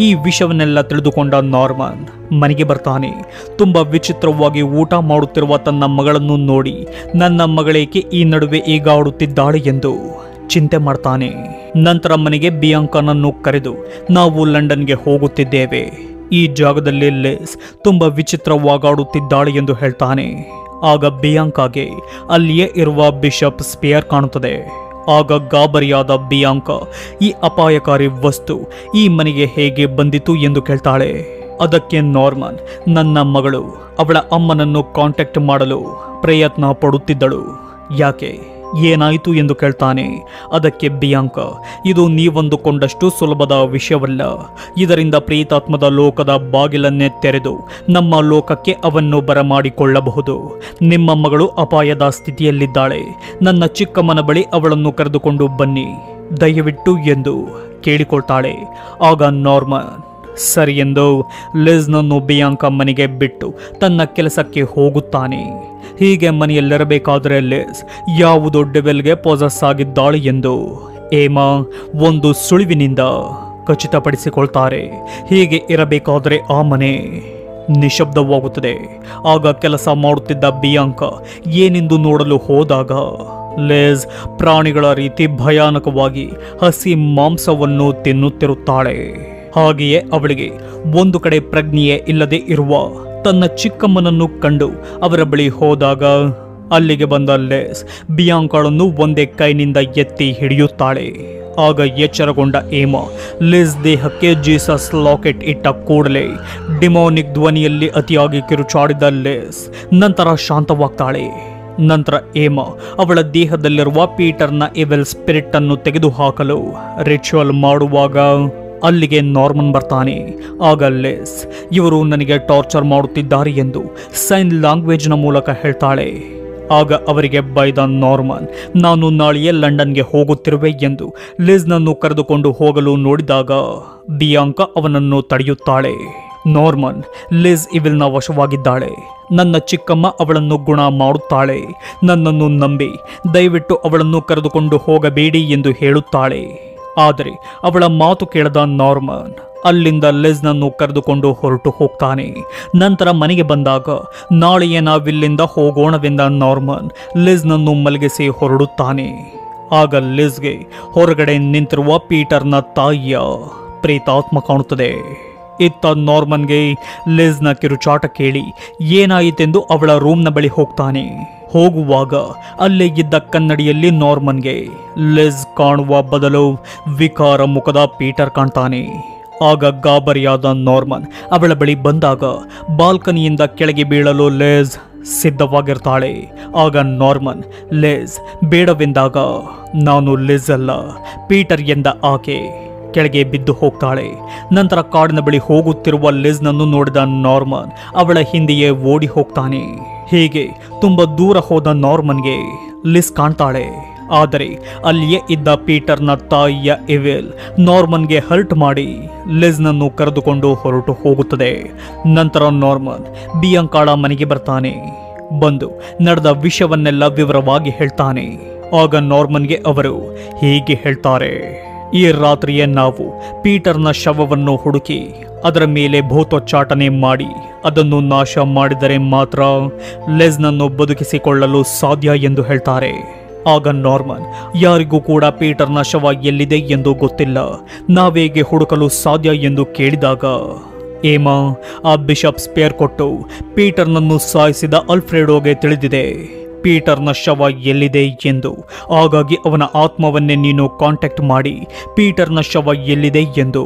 ಈ ವಿಷಯವನ್ನೆಲ್ಲ ತಿಳಿದುಕೊಂಡ ನಾರ್ಮನ್ ಮನೆಗೆ ಬರ್ತಾನೆ. ತುಂಬ ವಿಚಿತ್ರವಾಗಿ ಊಟ ಮಾಡುತ್ತಿರುವ ತನ್ನ ಮಗಳನ್ನು ನೋಡಿ ನನ್ನ ಮಗಳೇಕೆ ಈ ನಡುವೆ ಈಗ ಆಡುತ್ತಿದ್ದಾಳೆ ಎಂದು ಚಿಂತೆ ಮಾಡ್ತಾನೆ. ನಂತರ ಮನೆಗೆ ಬಿಯಾಂಕಾನನ್ನು ಕರೆದು ನಾವು ಲಂಡನ್ಗೆ ಹೋಗುತ್ತಿದ್ದೇವೆ, ಈ ಜಾಗದಲ್ಲಿ ಲಿಸ್ ತುಂಬ ವಿಚಿತ್ರವಾಗಾಡುತ್ತಿದ್ದಾಳೆ ಎಂದು ಹೇಳ್ತಾನೆ. ಆಗ ಬಿಯಾಂಕಾಗೆ ಅಲ್ಲಿಯೇ ಇರುವ ಬಿಷಪ್ ಸ್ಪಿಯರ್ ಕಾಣುತ್ತದೆ. ಆಗ ಗಾಬರಿಯಾದ ಬಿಯಾಂಕಾ ಈ ಅಪಾಯಕಾರಿ ವಸ್ತು ಈ ಮನೆಗೆ ಹೇಗೆ ಬಂದಿತು ಎಂದು ಕೇಳ್ತಾಳೆ. ಅದಕ್ಕೆ ನಾರ್ಮನ್ ನನ್ನ ಮಗಳು ಅವಳ ಅಮ್ಮನನ್ನು ಕಾಂಟ್ಯಾಕ್ಟ್ ಮಾಡಲು ಪ್ರಯತ್ನ ಪಡುತ್ತಿದ್ದಳು, ಯಾಕೆ ಏನಾಯಿತು ಎಂದು ಕೇಳ್ತಾನೆ. ಅದಕ್ಕೆ ಬಿಯಾಂಕಾ ಇದು ನೀವಂದುಕೊಂಡಷ್ಟು ಸುಲಭದ ವಿಷಯವಲ್ಲ, ಇದರಿಂದ ಪ್ರೇತಾತ್ಮದ ಲೋಕದ ಬಾಗಿಲನ್ನೇ ತೆರೆದು ನಮ್ಮ ಲೋಕಕ್ಕೆ ಅವನ್ನು ಬರಮಾಡಿಕೊಳ್ಳಬಹುದು. ನಿಮ್ಮ ಮಗಳು ಅಪಾಯದ ಸ್ಥಿತಿಯಲ್ಲಿದ್ದಾಳೆ, ನನ್ನ ಚಿಕ್ಕಮ್ಮನ ಬಳಿ ಅವಳನ್ನು ಕರೆದುಕೊಂಡು ಬನ್ನಿ ದಯವಿಟ್ಟು ಎಂದು ಕೇಳಿಕೊಳ್ತಾಳೆ. ಆಗ ನಾರ್ಮನ್ ಸರಿ ಎಂದು ಲಿಸ್ನನ್ನು ಬಿಯಾಂಕಾ ಮನೆಗೆ ಬಿಟ್ಟು ತನ್ನ ಕೆಲಸಕ್ಕೆ ಹೋಗುತ್ತಾನೆ. ಹೀಗೆ ಮನೆಯಲ್ಲಿರಬೇಕಾದರೆ ಲಿಸ್ ಯಾವುದೋ ಡೆವಿಲ್ಗೆ ಪೊಸೆಸ್ ಆಗಿದ್ದಾಳೆ ಎಂದು ಏಮಾ ಒಂದು ಸುಳಿವಿನಿಂದ ಖಚಿತಪಡಿಸಿಕೊಳ್ತಾರೆ. ಹೀಗೆ ಇರಬೇಕಾದರೆ ಆ ಮನೆ ನಿಶಬ್ದವಾಗುತ್ತದೆ. ಆಗ ಕೆಲಸ ಮಾಡುತ್ತಿದ್ದ ಬಿಯಾಂಕಾ ಏನೆಂದು ನೋಡಲು ಹೋದಾಗ ಲಿಸ್ ಪ್ರಾಣಿಗಳ ರೀತಿ ಭಯಾನಕವಾಗಿ ಹಸಿ ಮಾಂಸವನ್ನು ತಿನ್ನುತ್ತಿರುತ್ತಾಳೆ. ಹಾಗೆಯೇ ಅವಳಿಗೆ ಒಂದು ಕಡೆ ಪ್ರಜ್ಞೆಯೇ ಇಲ್ಲದೆ ಇರುವ ತನ್ನ ಚಿಕ್ಕಮ್ಮನನ್ನು ಕಂಡು ಅವರ ಬಳಿ ಹೋದಾಗ ಅಲ್ಲಿಗೆ ಬಂದ ಲಿಸ್ ಬಿಯಾಂಕಾಳನ್ನು ಒಂದೇ ಕೈನಿಂದ ಎತ್ತಿ ಹಿಡಿಯುತ್ತಾಳೆ. ಆಗ ಎಚ್ಚರಗೊಂಡ ಏಮಾ ಲಿಸ್ ದೇಹಕ್ಕೆ ಜೀಸಸ್ ಲಾಕೆಟ್ ಇಟ್ಟ ಕೂಡಲೇ ಡಿಮೋನಿಕ್ ಧ್ವನಿಯಲ್ಲಿ ಅತಿಯಾಗಿ ಕಿರುಚಾಡಿದ ಲಿಸ್ ನಂತರ ಶಾಂತವಾಗ್ತಾಳೆ. ನಂತರ ಏಮಾ ಅವಳ ದೇಹದಲ್ಲಿರುವ ಪೀಟರ್ನ ಇವೆಲ್ ಸ್ಪಿರಿಟ್ ಅನ್ನು ತೆಗೆದುಹಾಕಲು ರಿಚುವಲ್ ಮಾಡುವಾಗ ಅಲ್ಲಿಗೆ ನಾರ್ಮನ್ ಬರ್ತಾನೆ. ಆಗ ಲಿಸ್ ಇವರು ನನಗೆ ಟಾರ್ಚರ್ ಮಾಡುತ್ತಿದ್ದಾರೆ ಎಂದು ಸೈನ್ ಲ್ಯಾಂಗ್ವೇಜ್ನ ಮೂಲಕ ಹೇಳ್ತಾಳೆ. ಆಗ ಅವರಿಗೆ ಬೈದ ನಾರ್ಮನ್ ನಾನು ನಾಳೆಯೇ ಲಂಡನ್ಗೆ ಹೋಗುತ್ತಿರುವೆ ಎಂದು ಲಿಸ್ನನ್ನು ಕರೆದುಕೊಂಡು ಹೋಗಲು ನೋಡಿದಾಗ ಬಿಯಾಂಕಾ ಅವನನ್ನು ತಡೆಯುತ್ತಾಳೆ. ನಾರ್ಮನ್ ಲಿಸ್ ಇವಿಲ್ನ ವಶವಾಗಿದ್ದಾಳೆ, ನನ್ನ ಚಿಕ್ಕಮ್ಮ ಅವಳನ್ನು ಗುಣ ಮಾಡುತ್ತಾಳೆ, ನನ್ನನ್ನು ನಂಬಿ ದಯವಿಟ್ಟು ಅವಳನ್ನು ಕರೆದುಕೊಂಡು ಹೋಗಬೇಡಿ ಎಂದು ಹೇಳುತ್ತಾಳೆ. ಆದರೆ ಅವಳ ಮಾತು ಕೇಳದ ನಾರ್ಮನ್ ಅಲ್ಲಿಂದ ಲಿಸ್ನನ್ನು ಕರೆದುಕೊಂಡು ಹೊರಟು ಹೋಗ್ತಾನೆ. ನಂತರ ಮನೆಗೆ ಬಂದಾಗ ನಾಳೆಯೇ ನಾವಿಲ್ಲಿಂದ ಹೋಗೋಣವೆಂದ ನಾರ್ಮನ್ ಲಿಸ್ನನ್ನು ಮಲಗಿಸಿ ಹೊರಡುತ್ತಾನೆ. ಆಗ ಲಿಸ್ಗೆ ಹೊರಗಡೆ ನಿಂತಿರುವ ಪೀಟರ್ನ ತಾಯಿಯ ಪ್ರೇತಾತ್ಮ ಕಾಣುತ್ತದೆ. ಇತ್ತ ನಾರ್ಮನ್ಗೆ ಲಿಸ್ನ ಕಿರುಚಾಟ ಕೇಳಿ ಏನಾಯಿತೆಂದು ಅವಳ ರೂಮ್ನ ಬಳಿ ಹೋಗ್ತಾನೆ. ಹೋಗುವಾಗ ಅಲ್ಲೇ ಇದ್ದ ಕನ್ನಡಿಯಲ್ಲಿ ನಾರ್ಮನ್ಗೆ ಲಿಸ್ ಕಾಣುವ ಬದಲು ವಿಕಾರ ಮುಖದ ಪೀಟರ್ ಕಾಣ್ತಾನೆ. ಆಗ ಗಾಬರಿಯಾದ ನಾರ್ಮನ್ ಅವಳ ಬಳಿ ಬಂದಾಗ ಬಾಲ್ಕನಿಯಿಂದ ಕೆಳಗೆ ಬೀಳಲು ಲಿಸ್ ಸಿದ್ಧವಾಗಿರ್ತಾಳೆ. ಆಗ ನಾರ್ಮನ್ ಲಿಸ್ ಬೇಡವೆಂದಾಗ ನಾನು ಲಿಸ್ ಅಲ್ಲ ಪೀಟರ್ ಎಂದ ಆಕೆ ಕೆಳಗೆ ಬಿದ್ದು ಹೋಗ್ತಾಳೆ. ನಂತರ ಕಾಡಿನ ಬಳಿ ಹೋಗುತ್ತಿರುವ ಲಿಸ್ನನ್ನು ನೋಡಿದ ನಾರ್ಮನ್ ಅವಳ ಹಿಂದೆಯೇ ಓಡಿ ಹೋಗ್ತಾನೆ. ಹೀಗೆ ತುಂಬ ದೂರ ಹೋದ ನಾರ್ಮನ್ಗೆ ಲಿಸ್ ಕಾಣ್ತಾಳೆ. ಆದರೆ ಅಲ್ಲಿಯೇ ಇದ್ದ ಪೀಟರ್ನ ತಾಯಿಯ ಇವೆಲ್ ನಾರ್ಮನ್ಗೆ ಹರ್ಟ್ ಮಾಡಿ ಲಿಸ್ನನ್ನು ಕರೆದುಕೊಂಡು ಹೊರಟು ಹೋಗುತ್ತದೆ. ನಂತರ ನಾರ್ಮನ್ ಬಿಯಾಂಕಾಳ ಮನೆಗೆ ಬರ್ತಾನೆ. ಬಂದು ನಡೆದ ವಿಷಯವನ್ನೆಲ್ಲ ವಿವರವಾಗಿ ಹೇಳ್ತಾನೆ. ಆಗ ನಾರ್ಮನ್ಗೆ ಅವರು ಹೀಗೆ ಹೇಳ್ತಾರೆ, ಈ ರಾತ್ರಿಯೇ ನಾವು ಪೀಟರ್ನ ಶವವನ್ನು ಹುಡುಕಿ ಅದರ ಮೇಲೆ ಭೂತೋಚ್ಚಾಟನೆ ಮಾಡಿ ಅದನ್ನು ನಾಶ ಮಾಡಿದರೆ ಮಾತ್ರ ಲಿಸ್ನನ್ನು ಬದುಕಿಸಿಕೊಳ್ಳಲು ಸಾಧ್ಯ ಎಂದು ಹೇಳ್ತಾರೆ. ಆಗ ನಾರ್ಮನ್ ಯಾರಿಗೂ ಕೂಡ ಪೀಟರ್ನ ಶವ ಎಲ್ಲಿದೆ ಎಂದು ಗೊತ್ತಿಲ್ಲ, ನಾವೇಗೆ ಹುಡುಕಲು ಸಾಧ್ಯ ಎಂದು ಕೇಳಿದಾಗ ಏಮಾ ಆ ಬಿಷಪ್ ಸ್ಪೇರ್ ಕೊಟ್ಟು ಪೀಟರ್ನನ್ನು ಸಾಯಿಸಿದ ಅಲ್ಫ್ರೆಡೋಗೆ ತಿಳಿದಿದೆ ಪೀಟರ್ನ ಶವ ಎಲ್ಲಿದೆ ಎಂದು. ಹಾಗಾಗಿ ಅವನ ಆತ್ಮವನ್ನೇ ನೀನು ಕಾಂಟ್ಯಾಕ್ಟ್ ಮಾಡಿ ಪೀಟರ್ನ ಶವ ಎಲ್ಲಿದೆ ಎಂದು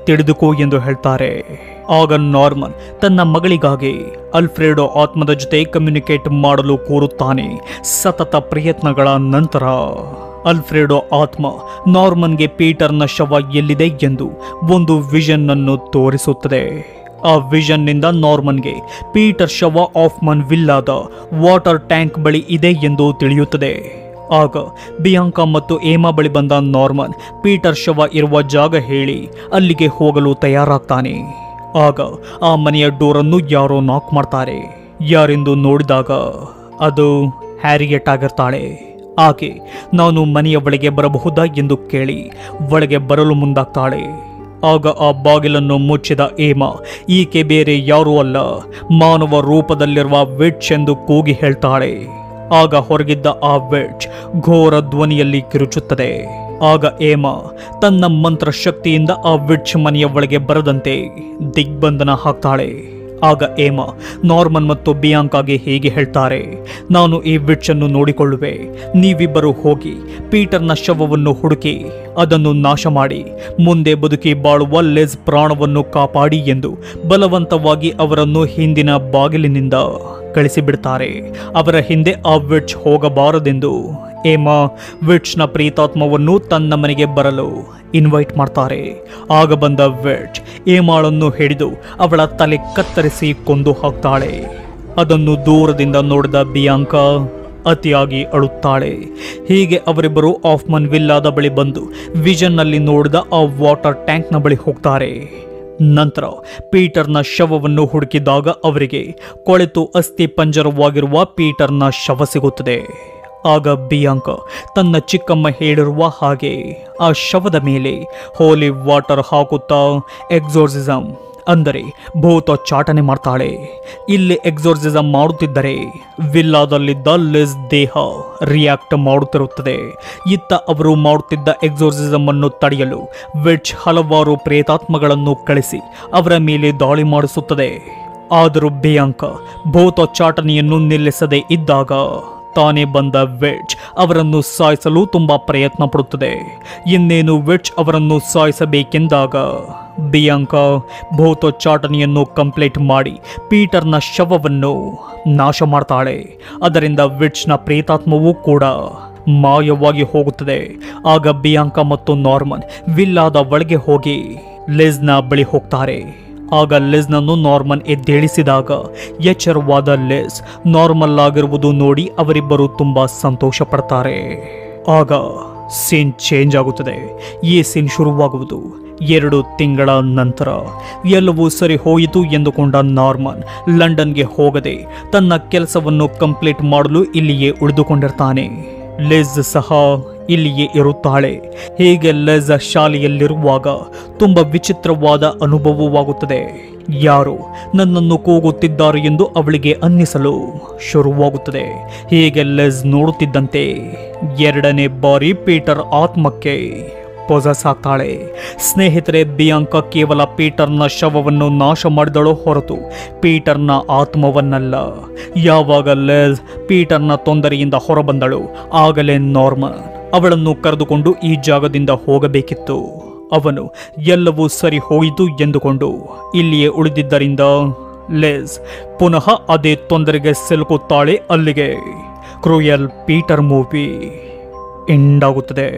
ತಿಳಿದುಕೋ ಎಂದು ಹೇಳ್ತಾರೆ. ಆಗ ನಾರ್ಮನ್ ತನ್ನ ಮಗಳಿಗಾಗಿ ಅಲ್ಫ್ರೆಡೋ ಆತ್ಮದ ಜೊತೆ ಕಮ್ಯುನಿಕೇಟ್ ಮಾಡಲು ಕೋರುತ್ತಾನೆ. ಸತತ ಪ್ರಯತ್ನಗಳ ನಂತರ ಅಲ್ಫ್ರೆಡೋ ಆತ್ಮ ನಾರ್ಮನ್ಗೆ ಪೀಟರ್ನ ಶವ ಎಲ್ಲಿದೆ ಎಂದು ಒಂದು ವಿಷನ್ ಅನ್ನು ತೋರಿಸುತ್ತದೆ. ಆ ವಿಷನ್ನಿಂದ ನಾರ್ಮನ್ಗೆ ಪೀಟರ್ ಶವ ಆಫ್ಮನ್ ವಿಲ್ಲಾದ ವಾಟರ್ ಟ್ಯಾಂಕ್ ಬಳಿ ಇದೆ ಎಂದು ತಿಳಿಯುತ್ತದೆ. ಆಗ ಬಿಯಾಂಕಾ ಮತ್ತು ಏಮಾ ಬಳಿ ಬಂದ ನಾರ್ಮನ್ ಪೀಟರ್ ಶವ ಇರುವ ಜಾಗ ಹೇಳಿ ಅಲ್ಲಿಗೆ ಹೋಗಲು ತಯಾರಾಗ್ತಾನೆ. ಆಗ ಆ ಮನೆಯ ಡೋರನ್ನು ಯಾರೋ ನಾಕ್ ಮಾಡ್ತಾರೆ. ಯಾರೆಂದು ನೋಡಿದಾಗ ಅದು ಹ್ಯಾರಿಯೆಟ್ ಆಗಿರ್ತಾಳೆ. ಆಕೆ ನಾನು ಮನೆಯ ಒಳಗೆ ಬರಬಹುದಾ ಎಂದು ಕೇಳಿ ಒಳಗೆ ಬರಲು ಮುಂದಾಗ್ತಾಳೆ. ಆಗ ಆ ಬಾಗಿಲನ್ನು ಮುಚ್ಚಿದ ಏಮಾ ಈಕೆ ಬೇರೆ ಯಾರೂ ಅಲ್ಲ, ಮಾನವ ರೂಪದಲ್ಲಿರುವ ವಿಟ್ಚ್ ಎಂದು ಕೂಗಿ ಹೇಳ್ತಾಳೆ. ಆಗ ಹೊರಗಿದ್ದ ಆ ವಿಟ್ಚ್ ಘೋರ ಧ್ವನಿಯಲ್ಲಿ ಕಿರುಚುತ್ತದೆ. ಆಗ ಏಮಾ ತನ್ನ ಮಂತ್ರ ಶಕ್ತಿಯಿಂದ ಆ ವಿಟ್ಚ್ ಮನೆಯ ಒಳಗೆ ಬರದಂತೆ ದಿಗ್ಬಂಧನ ಹಾಕ್ತಾಳೆ. ಆಗ ಏಮಾ ನಾರ್ಮನ್ ಮತ್ತು ಬಿಯಾಂಕಾಗೆ ಹೀಗೆ ಹೇಳ್ತಾರೆ, ನಾನು ಈ ವಿಟ್ಚ್ ಅನ್ನು ನೋಡಿಕೊಳ್ಳುವೆ, ನೀವಿಬ್ಬರು ಹೋಗಿ ಪೀಟರ್ನ ಶವವನ್ನು ಹುಡುಕಿ ಅದನ್ನು ನಾಶ ಮಾಡಿ ಮುಂದೆ ಬದುಕಿ ಬಾಳುವ ಲೆಸ್ ಪ್ರಾಣವನ್ನು ಕಾಪಾಡಿ ಎಂದು ಬಲವಂತವಾಗಿ ಅವರನ್ನು ಹಿಂದಿನ ಬಾಗಿಲಿನಿಂದ ಕಳಿಸಿಬಿಡ್ತಾರೆ. ಅವರ ಹಿಂದೆ ಆ ವಿಟ್ಚ್ ಹೋಗಬಾರದೆಂದು ಏಮಾ ವಿಟ್ಚ್ನ ಪ್ರೇತಾತ್ಮವನ್ನು ತನ್ನ ಮನೆಗೆ ಬರಲು ಇನ್ವೈಟ್ ಮಾಡ್ತಾರೆ. ಆಗ ಬಂದ ವಿಟ್ಚ್ ಏಮಾಳನ್ನು ಹಿಡಿದು ಅವಳ ತಲೆ ಕತ್ತರಿಸಿ ಕೊಂದು ಹಾಕ್ತಾಳೆ. ಅದನ್ನು ದೂರದಿಂದ ನೋಡಿದ ಬಿಯಾಂಕಾ ಅತಿಯಾಗಿ ಅಳುತ್ತಾಳೆ. ಹೀಗೆ ಅವರಿಬ್ಬರು ಆಫ್ಮನ್ ವಿಲ್ಲಾದ ಬಳಿ ಬಂದು ವಿಷನ್ನಲ್ಲಿ ನೋಡಿದ ಆ ವಾಟರ್ ಟ್ಯಾಂಕ್ನ ಬಳಿ ಹೋಗ್ತಾರೆ. ನಂತರ ಪೀಟರ್ನ ಶವವನ್ನು ಹುಡುಕಿದಾಗ ಅವರಿಗೆ ಕೊಳೆತು ಅಸ್ಥಿ ಪಂಜರವಾಗಿರುವ ಪೀಟರ್ನ ಶವ ಸಿಗುತ್ತದೆ. ಆಗ ಬಿಯಾಂಕಾ ತನ್ನ ಚಿಕ್ಕಮ್ಮ ಹೇಳಿರುವ ಹಾಗೆ ಆ ಶವದ ಮೇಲೆ ಹೋಲಿ ವಾಟರ್ ಹಾಕುತ್ತಾ ಎಕ್ಸೋರ್ಸಿಸಮ್ ಅಂದರೆ ಭೂತ ಚಾಟನೆ ಮಾಡ್ತಾಳೆ. ಇಲ್ಲಿ ಎಕ್ಸೋರ್ಸಿಸಮ್ ಮಾಡುತ್ತಿದ್ದರೆ ವಿಲ್ಲಾದಲ್ಲಿದ್ದ ಲೆಸ್ ದೇಹ ರಿಯಾಕ್ಟ್ ಮಾಡುತ್ತಿರುತ್ತದೆ. ಇತ್ತ ಅವರು ಮಾಡುತ್ತಿದ್ದ ಎಕ್ಸೋರ್ಸಿಸಮ್ ಅನ್ನು ತಡೆಯಲು ವಿಟ್ಚ್ ಹಲವಾರು ಪ್ರೇತಾತ್ಮಗಳನ್ನು ಕಳಿಸಿ ಅವರ ಮೇಲೆ ದಾಳಿ ಮಾಡಿಸುತ್ತದೆ. ಆದರೂ ಬಿಯಾಂಕಾ ಭೂತ ಚಾಟನೆಯನ್ನು ನಿಲ್ಲಿಸದೇ ಇದ್ದಾಗ ತಾನೇ ಬಂದ ವಿಟ್ಚ್ ಅವರನ್ನು ಸಾಯಿಸಲು ತುಂಬಾ ಪ್ರಯತ್ನ ಪಡುತ್ತದೆ. ಇನ್ನೇನು ವಿಟ್ಚ್ ಅವರನ್ನು ಸಾಯಿಸಬೇಕೆಂದಾಗ ಬಿಯಾಂಕಾ ಭೂತೋಚ್ಚಾಟನೆಯನ್ನು ಕಂಪ್ಲೀಟ್ ಮಾಡಿ ಪೀಟರ್ನ ಶವವನ್ನು ನಾಶ ಮಾಡ್ತಾಳೆ. ಅದರಿಂದ ವಿಟ್ಚ್ನ ಪ್ರೇತಾತ್ಮವೂ ಕೂಡ ಮಾಯವಾಗಿ ಹೋಗುತ್ತದೆ. ಆಗ ಬಿಯಾಂಕಾ ಮತ್ತು ನಾರ್ಮನ್ ವಿಲ್ಲಾದ ಒಳಗೆ ಹೋಗಿ ಲೆಸ್ನ ಬಳಿ ಹೋಗ್ತಾರೆ. ಆಗ ಲೆಸ್ನನ್ನು ನಾರ್ಮನ್ ಎದ್ದೇಳಿಸಿದಾಗ ಎಚ್ಚರವಾದ ಲೆಸ್ ನಾರ್ಮಲ್ ಆಗಿರುವುದು ನೋಡಿ ಅವರಿಬ್ಬರು ತುಂಬಾ ಸಂತೋಷ ಪಡ್ತಾರೆ. ಆಗ ಸೀನ್ ಚೇಂಜ್ ಆಗುತ್ತದೆ. ಈ ಸೀನ್ ಶುರುವಾಗುವುದು 2 ತಿಂಗಳ ನಂತರ. ಎಲ್ಲವೂ ಸರಿ ಹೋಯಿತು ಎಂದುಕೊಂಡ ನಾರ್ಮನ್ ಲಂಡನ್ಗೆ ಹೋಗದೆ ತನ್ನ ಕೆಲಸವನ್ನು ಕಂಪ್ಲೀಟ್ ಮಾಡಲು ಇಲ್ಲಿಯೇ ಉಳಿದುಕೊಂಡಿರ್ತಾನೆ. ಲೆಸ್ ಸಹ ಇಲ್ಲಿಯೇ ಇರುತ್ತಾಳೆ. ಹೀಗೆ ಲೆಸ್ ಶಾಲೆಯಲ್ಲಿರುವಾಗ ತುಂಬ ವಿಚಿತ್ರವಾದ ಅನುಭವವಾಗುತ್ತದೆ. ಯಾರು ನನ್ನನ್ನು ಕೂಗುತ್ತಿದ್ದಾರೆ ಎಂದು ಅವಳಿಗೆ ಅನ್ನಿಸಲು ಶುರುವಾಗುತ್ತದೆ. ಹೀಗೆ ಲೆಸ್ ನೋಡುತ್ತಿದ್ದಂತೆ 2ನೇ ಬಾರಿ ಪೀಟರ್ ಆತ್ಮಕ್ಕೆ ಪೊಸೆಸ್ ಆಗ್ತಾಳೆ. ಸ್ನೇಹಿತರೆ, ಬಿಯಾಂಕಾ ಕೇವಲ ಪೀಟರ್ನ ಶವವನ್ನು ನಾಶ ಮಾಡಿದಳು ಹೊರತು ಪೀಟರ್ನ ಆತ್ಮವನ್ನಲ್ಲ. ಯಾವಾಗ ಲೆಸ್ ಪೀಟರ್ನ ತೊಂದರೆಯಿಂದ ಹೊರಬಂದಳು ಆಗಲೇ ನಾರ್ಮನ್ ಅವಳನ್ನು ಕರೆದುಕೊಂಡು ಈ ಜಾಗದಿಂದ ಹೋಗಬೇಕಿತ್ತು. ಅವನು ಎಲ್ಲವೂ ಸರಿ ಹೋಯಿತು ಎಂದುಕೊಂಡು ಇಲ್ಲಿಯೇ ಉಳಿದಿದ್ದರಿಂದ ಲೆಸ್ ಪುನಃ ಅದೇ ತೊಂದರೆಗೆ ಸಿಲುಕುತ್ತಾಳೆ. ಅಲ್ಲಿಗೆ ಕ್ರೂಯಲ್ ಪೀಟರ್ ಮೂವಿ ಎಂಡ್ ಆಗುತ್ತದೆ.